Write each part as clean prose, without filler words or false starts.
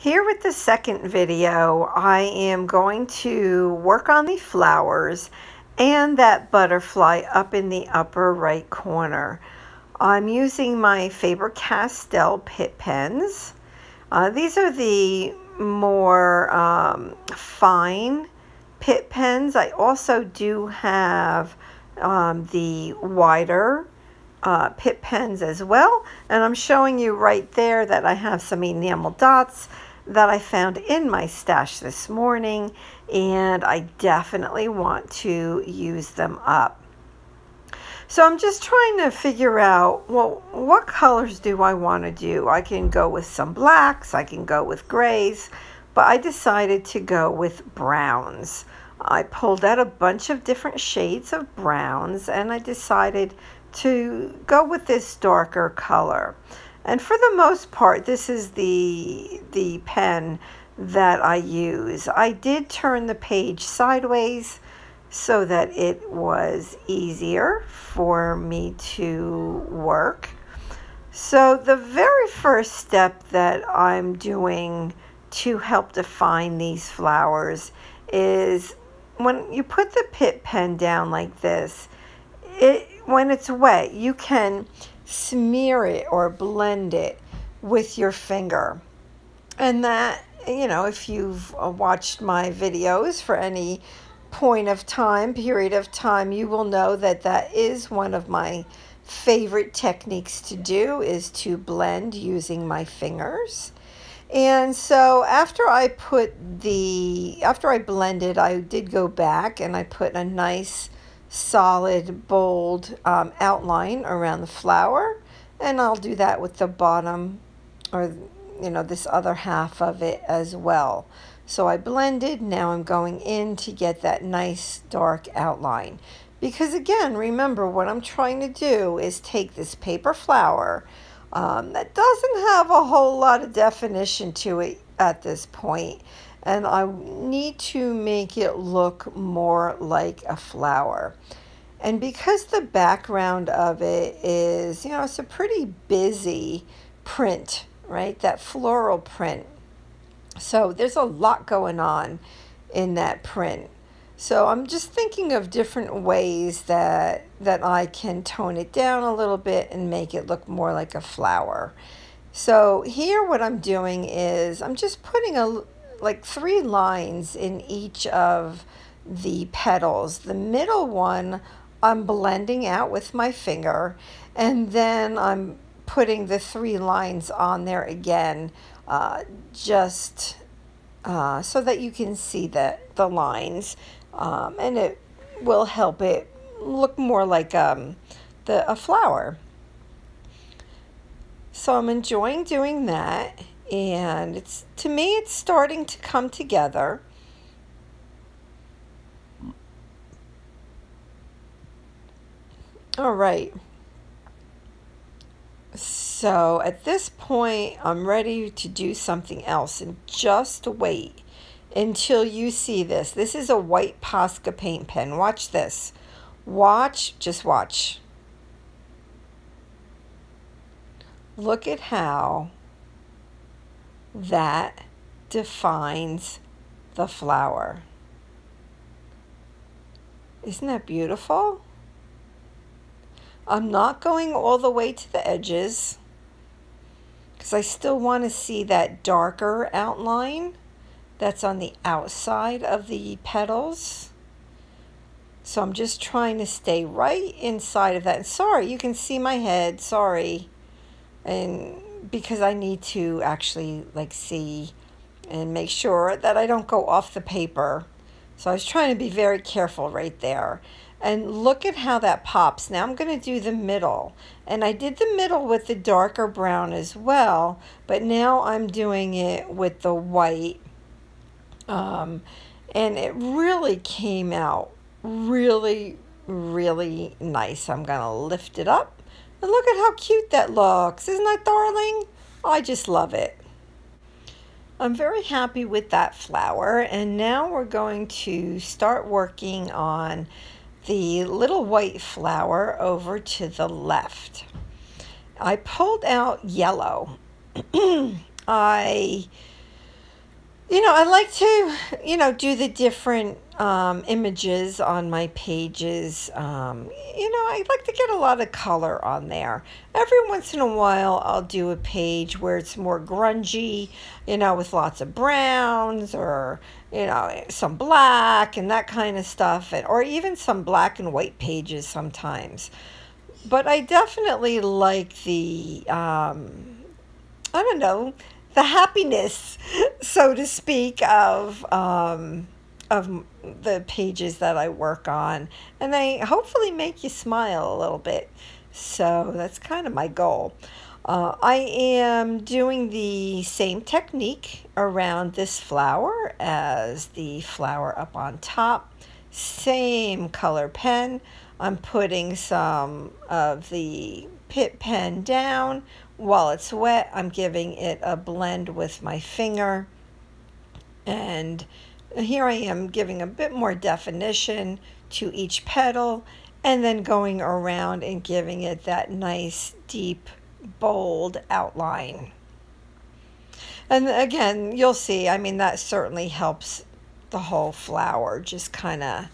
Here with the second video, I am going to work on the flowers and that butterfly up in the upper right corner. I'm using my Faber-Castell Pitt pens. These are the more fine Pitt pens. I also do have the wider Pitt pens as well, and I'm showing you right there that I have some enamel dots that I found in my stash this morning, and I definitely want to use them up. So I'm just trying to figure out, well, what colors do I want to do? I can go with some blacks, I can go with grays, but I decided to go with browns. I pulled out a bunch of different shades of browns, and I decided to go with this darker color. And for the most part, this is the pen that I use. I did turn the page sideways so that it was easier for me to work. So the very first step that I'm doing to help define these flowers is when you put the Pitt pen down like this, when it's wet, you can smear it or blend it with your finger. And that, you know, if you've watched my videos for any period of time, you will know that that is one of my favorite techniques to do, is to blend using my fingers. And so after I blended, I did go back and I put a nice solid bold outline around the flower, and I'll do that with the bottom, or this other half of it as well. So I blended. Now I'm going in to get that nice dark outline, because again, remember, what I'm trying to do is take this paper flower that doesn't have a whole lot of definition to it at this point, and I need to make it look more like a flower. And because the background of it is, it's a pretty busy print, right? That floral print. So there's a lot going on in that print. So I'm just thinking of different ways that I can tone it down a little bit and make it look more like a flower. So here what I'm doing is I'm just putting like 3 lines in each of the petals. The middle one I'm blending out with my finger, and then I'm putting the 3 lines on there again, just so that you can see the lines, and it will help it look more like a flower. So I'm enjoying doing that, and to me it's starting to come together. All right. So at this point, I'm ready to do something else, and just wait until you see this. This is a white Posca paint pen. Watch this. Just watch. Look at how that defines the flower. Isn't that beautiful? I'm not going all the way to the edges because I still want to see that darker outline that's on the outside of the petals. So I'm just trying to stay right inside of that. And sorry, you can see my head, sorry. And because I need to actually see and make sure that I don't go off the paper. So I was trying to be very careful right there. And look at how that pops. Now I'm going to do the middle. And I did the middle with the darker brown as well, but now I'm doing it with the white. And it really came out really, really nice. I'm going to lift it up. And look at how cute that looks. Isn't that darling? I just love it. I'm very happy with that flower. And now we're going to start working on the little white flower over to the left. I pulled out yellow. I I like to, do the different images on my pages. I like to get a lot of color on there. Every once in a while, I'll do a page where it's more grungy, with lots of browns or, some black and that kind of stuff, or even some black and white pages sometimes. But I definitely like the, I don't know, the happiness, so to speak, of the pages that I work on, and they hopefully make you smile a little bit. So that's kind of my goal. I am doing the same technique around this flower as the flower up on top. Same color pen. I'm putting some of the Pitt pen down. While it's wet, I'm giving it a blend with my finger. And here I am giving a bit more definition to each petal, and then going around and giving it that nice, deep, bold outline. And again, you'll see, I mean, that certainly helps the whole flower just kind of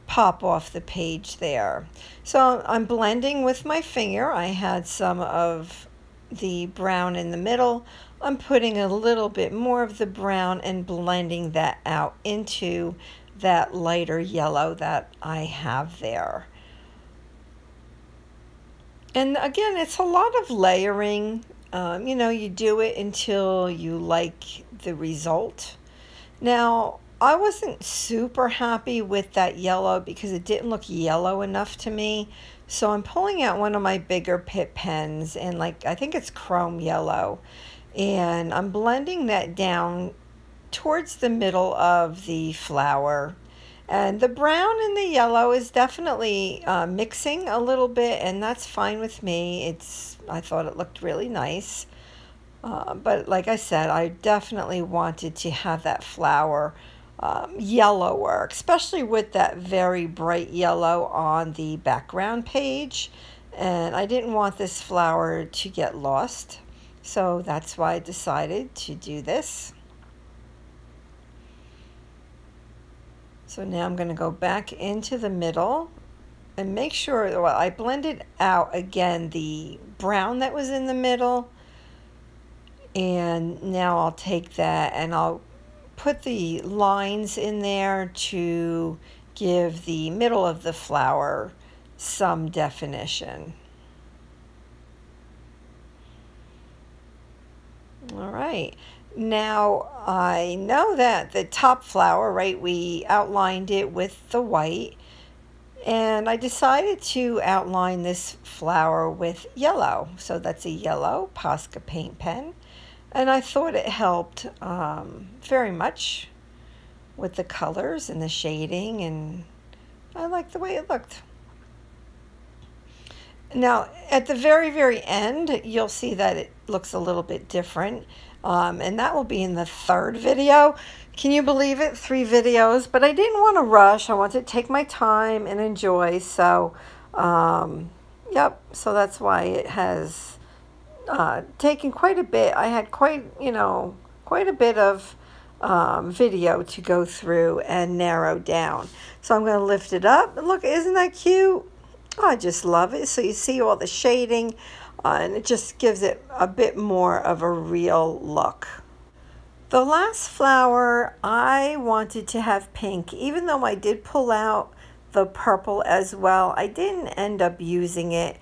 pop off the page there. So I'm blending with my finger. I had some of the brown in the middle. I'm putting a little bit more of the brown and blending that out into that lighter yellow that I have there. And again, it's a lot of layering. You do it until you like the result. Now, I wasn't super happy with that yellow because it didn't look yellow enough to me. So I'm pulling out one of my bigger Pitt pens, and I think it's chrome yellow. And I'm blending that down towards the middle of the flower. And the brown and the yellow is definitely mixing a little bit, and that's fine with me. I thought it looked really nice. But like I said, I definitely wanted to have that flower yellower, especially with that very bright yellow on the background page. And I didn't want this flower to get lost. So that's why I decided to do this. So now I'm going to go back into the middle and make sure, well, I blended out again the brown that was in the middle. And now I'll take that and I'll put the lines in there to give the middle of the flower some definition. All right. Now I know that the top flower, right, we outlined it with the white, and I decided to outline this flower with yellow. So that's a yellow Posca paint pen. And I thought it helped very much with the colors and the shading, and I liked the way it looked. Now, at the very, very end, you'll see that it looks a little bit different, and that will be in the third video. Can you believe it? 3 videos, but I didn't want to rush. I wanted to take my time and enjoy, so, yep, so that's why it has taken quite a bit. I had quite a bit of video to go through and narrow down. So I'm going to lift it up. Look, isn't that cute? Oh, I just love it. So you see all the shading, and it just gives it a bit more of a real look. The last flower, I wanted to have pink. Even though I did pull out the purple as well, I didn't end up using it.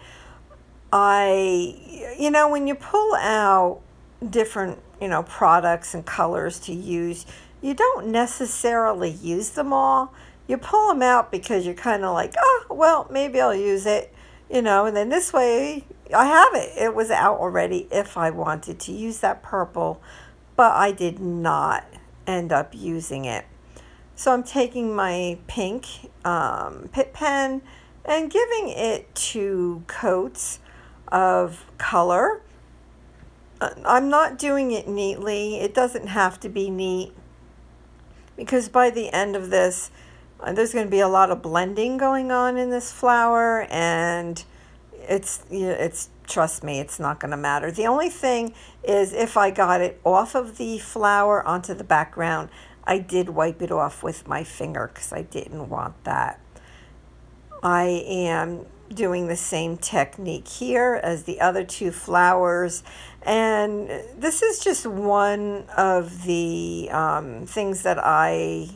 When you pull out different, products and colors to use, you don't necessarily use them all. You pull them out because you're kind of like, oh, well, maybe I'll use it, and then this way I have it. It was out already if I wanted to use that purple, but I did not end up using it. So I'm taking my pink Pitt pen and giving it 2 coats of color. I'm not doing it neatly. It doesn't have to be neat, because by the end of this, there's going to be a lot of blending going on in this flower, and it's trust me, it's not going to matter. The only thing is if I got it off of the flower onto the background, I did wipe it off with my finger because I didn't want that. I am doing the same technique here as the other two flowers, and this is just one of the things that I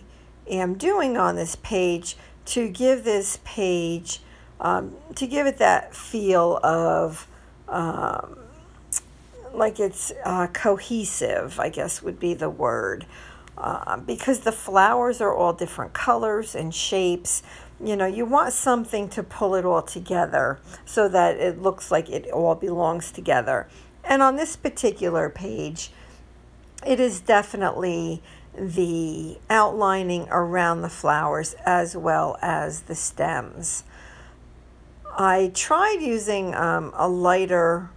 am doing on this page to give this page to give it that feel of like it's cohesive, I guess would be the word, because the flowers are all different colors and shapes. You know, you want something to pull it all together so that it looks like it all belongs together. And on this particular page, it is definitely the outlining around the flowers as well as the stems. I tried using a lighter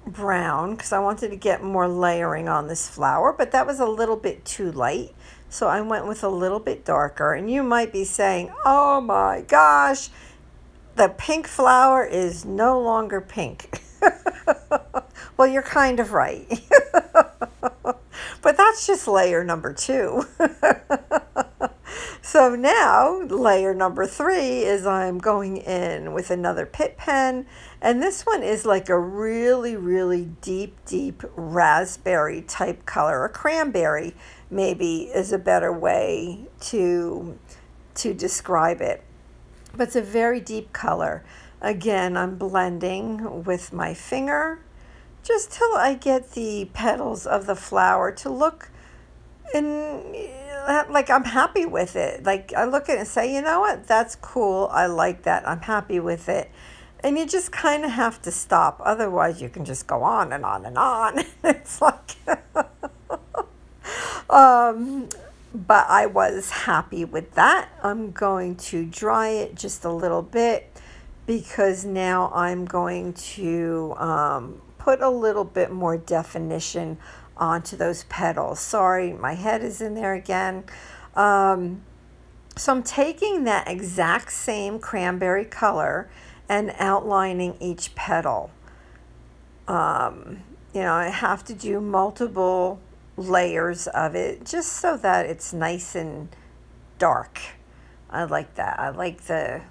brown because I wanted to get more layering on this flower, but that was a little bit too light. So I went with a little bit darker. And you might be saying, oh my gosh, the pink flower is no longer pink. Well, you're kind of right. But that's just layer number 2. So now layer number 3 is I'm going in with another Pitt pen, and this one is like a really, really deep raspberry type color, or cranberry maybe is a better way to describe it. But it's a very deep color. Again, I'm blending with my finger just till I get the petals of the flower to look like I'm happy with it. Like I look at it and say, you know what, that's cool. I like that. I'm happy with it. And you just kind of have to stop. Otherwise, you can just go on and on and on. It's like, but I was happy with that. I'm going to dry it just a little bit because now I'm going to put a little bit more definition onto those petals. Sorry, my head is in there again. So I'm taking that exact same cranberry color and outlining each petal. You know, I have to do multiple layers of it just so that it's nice and dark. I like that. I like the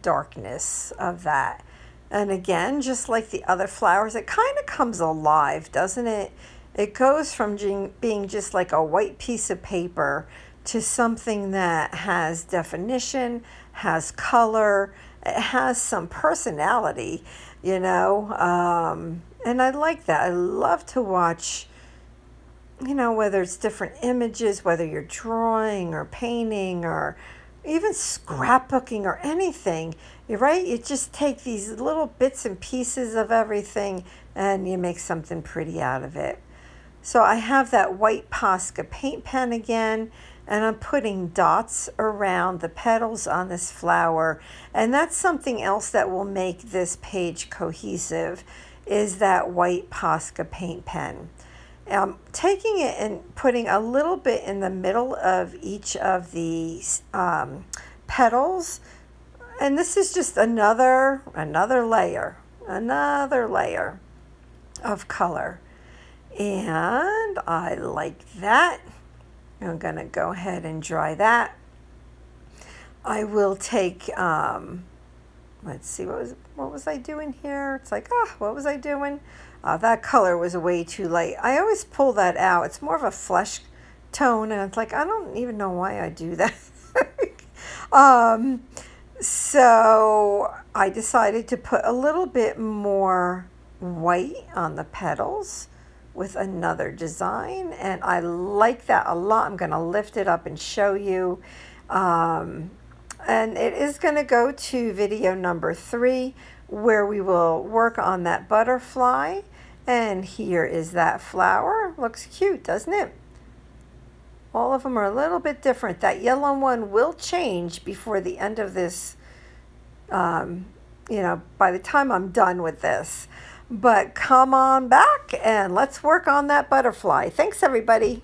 darkness of that. And again, just like the other flowers, it kind of comes alive, doesn't it? It goes from being just like a white piece of paper to something that has definition, has color, it has some personality, you know. And I like that. I love to watch, you know, whether it's different images, whether you're drawing or painting or even scrapbooking or anything, you're right? You just take these little bits and pieces of everything and you make something pretty out of it. So I have that white Posca paint pen again, and I'm putting dots around the petals on this flower. And that's something else that will make this page cohesive, is that white Posca paint pen. Taking it and putting a little bit in the middle of each of the petals. And this is just another layer of color. And I like that. I'm going to go ahead and dry that. I will take, let's see, what was I doing here? It's like, what was I doing? That color was way too light. I always pull that out. It's more of a flesh tone, and it's like, I don't even know why I do that. So I decided to put a little bit more white on the petals with another design, and I like that a lot. I'm going to lift it up and show you. And it is going to go to video number 3, where we will work on that butterfly. And here is that flower. Looks cute, doesn't it? All of them are a little bit different. That yellow one will change before the end of this, you know, by the time I'm done with this. But come on back and let's work on that butterfly. Thanks, everybody.